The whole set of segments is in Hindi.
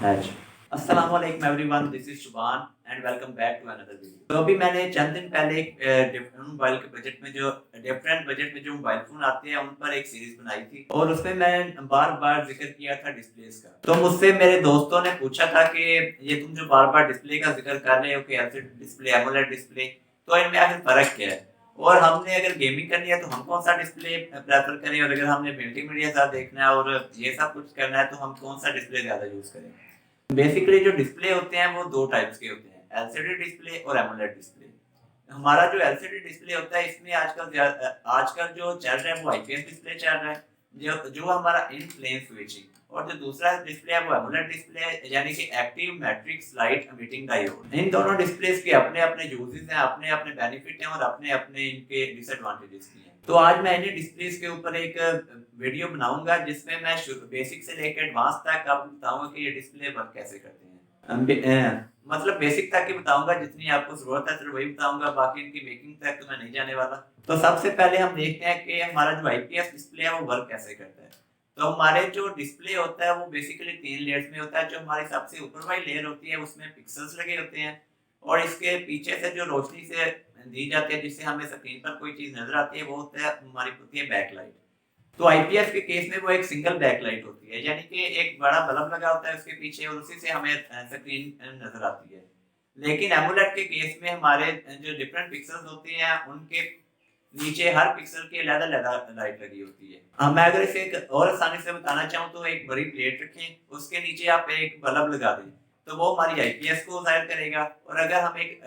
अच्छा। अस्सलाम वालेकुम everyone, this is Shuban and welcome back to another video. तो अभी मैंने चंद दिन पहले एक डिफरेंट मोबाइल के बजट में जो डिफरेंट बजट में जो मोबाइल फ़ोन आते हैं, उन पर एक सीरीज़ बनाई थी और उसमें मैं बार-बार ज़िक्र किया था डिस्प्लेज़ का। तो मुझसे मेरे दोस्तों ने पूछा था कि ये तुम जो बार-बार डिस्प्ले का ज़िक्र कर रहे हो कि एलसीडी डिस्प्ले, एमोलेड डिस्प्ले, तो इनमें आखिर फ़र्क क्या है? और हमने अगर गेमिंग करनी है तो हम कौन-सा डिस्प्ले प्रेफ़र करें, और अगर हमने मल्टीमीडिया साथ देखना है और ये सब कुछ करना है तो हम कौन-सा डिस्प्ले ज़्यादा यूज़ करें? बेसिकली जो डिस्प्ले होते हैं वो 2 टाइप्स के होते हैं, एलसीडी डिस्प्ले और एमोलेड डिस्प्ले। हमारा जो एलसीडी डिस्प्ले होता है इसमें आजकल जो चल रहा है वो आईपीएस डिस्प्ले चल रहा है, जो जो हमारा इन प्लेन स्विचिंग, और जो दूसरा डिस्प्ले है वो एमोलेड डिस्प्ले है, यानी कि active matrix light emitting diode. इन दोनों डिस्प्लेस के अपने-अपने यूजेस हैं, अपने-अपने बेनिफिट हैं और अपने-अपने इनके डिसएडवांटेजेस भी हैं। तो आज मैं इन्हीं डिस्प्लेस के ऊपर एक वीडियो बनाऊँगा जिसमें मैं बेसिक से लेकर एडवांस तक आपको बताऊँगा कि ये डिस्प्ले वर्क कैसे करते हैं। मतलब बेसिक तक ही बताऊँगा, जितनी आपको ज़रूरत है सिर्फ वही बताऊँगा, बाकी इनकी मेकिंग तक तो मैं नहीं जाने वाला। तो सबसे पहले हम देखते हैं कि हमारा जो आईपीएस डिस्प्ले है वो वर्क कैसे करता है। तो हमारे जो डिस्प्ले होता है वो बेसिकली 3 लेयर्स में होता है। जो हमारी सबसे ऊपर वाली लेयर होती है उसमें पिक्सेल्स लगे होते हैं, और इसके पीछे से जो रोशनी से दी जाती है जिससे हमें स्क्रीन पर कोई चीज़ नज़र आती है वो हमारी होती है बैकलाइट। तो आईपीएस के केस में वो एक सिंगल बैकलाइट होती है, यानी कि एक बड़ा बल्ब लगा होता है उसके पीछे और उसी से हमें स्क्रीन नज़र आती है। लेकिन एमोलेड के केस में हमारे जो डिफरेंट पिक्सेल्स होते हैं उनके नीचे हर पिक्सल की अलग-अलग लाइट लगी होती है। मैं अगर इसे एक और आसानी से बताना चाहूँ तो एक बड़ी प्लेट रखें, उसके नीचे आप एक बल्ब लगा दें, तो वो हमारी आईपीएस को ज़ाहिर करेगा। और अगर हम एक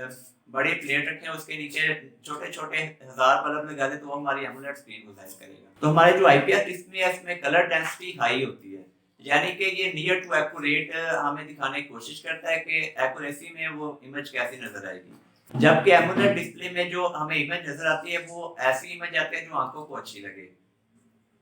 बड़ी प्लेट रखें, उसके नीचे छोटे-छोटे हज़ार बल्ब लगा दें, तो वो हमारी एमोलेड स्क्रीन को ज़ाहिर करेगा। तो हमारे जो आईपीएस डिस्प्ले है इसमें कलर डेंसिटी हाई होती है, यानी कि ये नियर टू एक्यूरेट हमें दिखाने की कोशिश करता है कि एक्यूरेसी में वो इमेज कैसी नज़र आएगी। जबकि एमोलेड डिस्प्ले में जो हमें इमेज नज़र आती है वो ऐसी इमेज आती है जो आँखों को अच्छी लगे।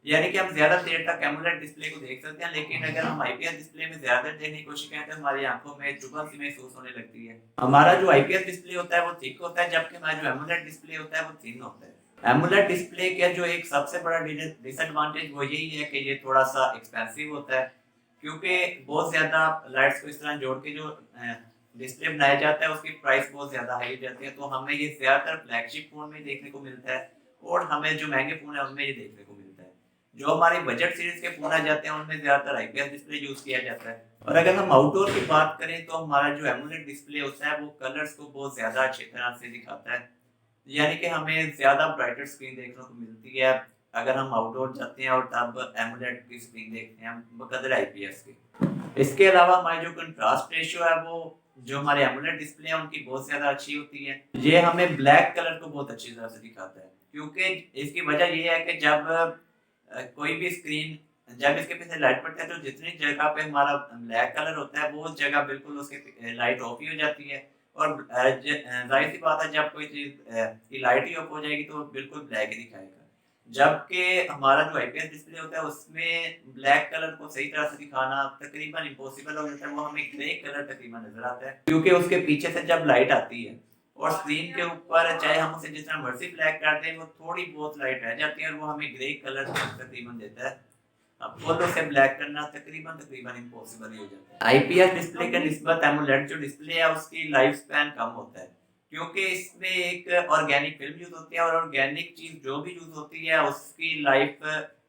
यानी कि हम ज़्यादा देर तक एमोलेड डिस्प्ले को देख सकते हैं, लेकिन अगर हम आईपीएस डिस्प्ले में ज़्यादा देर देखने की कोशिश करें तो हमारी आँखों में चुभन-सी महसूस होने लगती है। हमारा जो आईपीएस डिस्प्ले होता है वो थिक होता है, जबकि हमारा जो एमोलेड डिस्प्ले होता है वो थिन होता है। एमोलेड डिस्प्ले का जो एक सबसे बड़ा डिसएडवांटेज वो यही है कि ये थोड़ा-सा एक्सपेंसिव होता है, क्योंकि बहुत ज़्यादा लाइट्स को इस तरह जोड़ के जो डिस्प्ले बनाया जाता है उसकी प्राइस बहुत ज़्यादा हाई जाती है। तो हमें ये ज़्यादातर फ्लैगशिप फ़ोन में देखने को मिलता है, और हमें जो महँगे फ़ोन है उनमें ये देखने को मिलता है। जो हमारे बजट सीरीज़ के फ़ोन आ जाते हैं उनमें ज़्यादातर आईपीएस डिस्प्ले यूज़ किया जाता है। और अगर हम आउटडोर की बात करें तो हमारा जो एमोलेड डिस्प्ले होता है वो कलर्स को बहुत ज़्यादा अच्छी तरह से दिखाता है। यानी कि हमें ज़्यादा ब्राइटर स्क्रीन देखने को मिलती है अगर हम आउटडोर जाते हैं और तब एमोलेड की स्क्रीन देखते हैं बकदर आईपीएस के। इसके अलावा हमारी जो कंट्रास्ट रेशियो है वो जो हमारे एमोलेड डिस्प्ले है उनकी बहुत ज़्यादा अच्छी होती है। ये हमें ब्लैक कलर को बहुत अच्छी तरह से दिखाता है, क्योंकि इसकी वजह ये है कि कोई भी स्क्रीन जब इसके पीछे लाइट पड़ती है तो जितनी जगह पे हमारा ब्लैक कलर होता है वो जगह बिल्कुल उसके लाइट ऑफ ही हो जाती है। और ज़ाहिर सी बात है जब कोई चीज़ की लाइट ही ऑफ हो जाएगी तो बिल्कुल ब्लैक ही दिखाएगा। जबकि हमारा जो आईपीएस डिस्प्ले होता है उसमें ब्लैक कलर को सही तरह से दिखाना तकरीबन इम्पॉसिबल हो जाता है। वो हमें ग्रे कलर तकरीबन नज़र आता है, क्योंकि उसके पीछे से जब लाइट आती है और स्क्रीन के ऊपर चाहे हम उसे जितना मर्ज़ी ब्लैक कर दें, वो थोड़ी बहुत लाइट रह जाती है और वो हमें ग्रे कलर तकरीबन देता है। अब फुल उसे ब्लैक करना तकरीबन तकरीबन इम्पॉसिबल ही हो जाता है। आईपीएस डिस्प्ले के निस्बत एमोलेड जो डिस्प्ले है उसकी लाइफ स्पैन कम होता है, क्योंकि इसमें एक ऑर्गेनिक फिल्म यूज़ होती है, और ऑर्गेनिक चीज़ जो भी यूज़ होती है उसकी लाइफ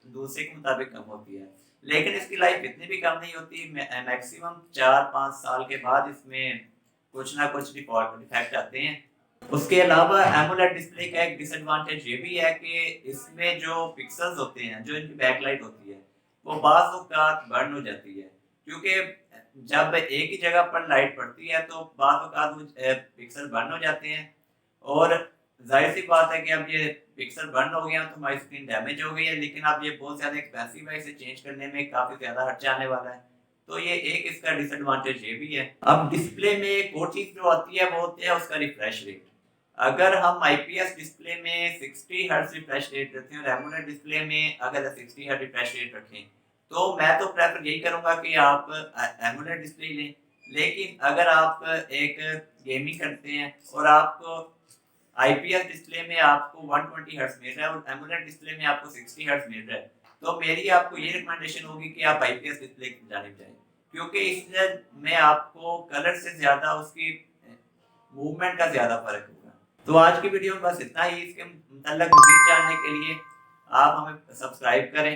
दूसरे के मुताबिक कम होती है। लेकिन इसकी लाइफ इतनी भी कम नहीं होती, मैक्सिमम 4-5 साल के बाद इसमें कुछ ना कुछ डिफ़ॉल्ट डिफेक्ट आते हैं। उसके अलावा एमोलेड डिस्प्ले का एक डिसएडवांटेज ये भी है कि इसमें जो पिक्सेल्स होते हैं, जो इनकी बैकलाइट होती है, वो बाज़ औक़ात बर्न हो जाती है। क्योंकि जब एक ही जगह पर लाइट पड़ती है तो बाज़ औक़ात वो पिक्सल बर्न हो जाते हैं, और ज़ाहिर-सी बात है कि अब ये पिक्सल बर्न हो गया तो हमारी स्क्रीन डैमेज हो गई है, लेकिन अब ये बहुत ज़्यादा एक्सपेंसिव है, इसे चेंज करने में काफ़ी ज़्यादा खर्चा आने वाला है। तो ये एक इसका डिसएडवांटेज ये भी है। अब डिस्प्ले में एक और चीज़ जो आती है वो होती है उसका रिफ्रेश रेट। अगर हम आईपीएस डिस्प्ले में 60 हर्ट्ज़ रिफ्रेश रेट रखते हैं और एमोलेड डिस्प्ले में अगर 60 हर्ट्ज़ रिफ्रेश रेट रखें, तो मैं तो प्रेफ़र यही करूँगा कि आप एमोलेड डिस्प्ले लें। लेकिन अगर आप एक गेमिंग करते हैं और आपको आईपीएस डिस्प्ले में आपको 120 हर्ट्ज़ मिल रहा है और एमोलेड डिस्प्ले में आपको 60 हर्ट्ज़ मिल रहा है, तो मेरी आपको ये रिकमेंडेशन होगी कि आप आईपीएस डिस्प्ले की जानिब जाएँ। क्योंकि इसमें आपको कलर से ज़्यादा उसकी मूवमेंट का ज़्यादा फ़र्क होगा। तो आज की वीडियो में बस इतना ही। इसके मतलब मज़ीद जानने के लिए आप हमें सब्सक्राइब करें।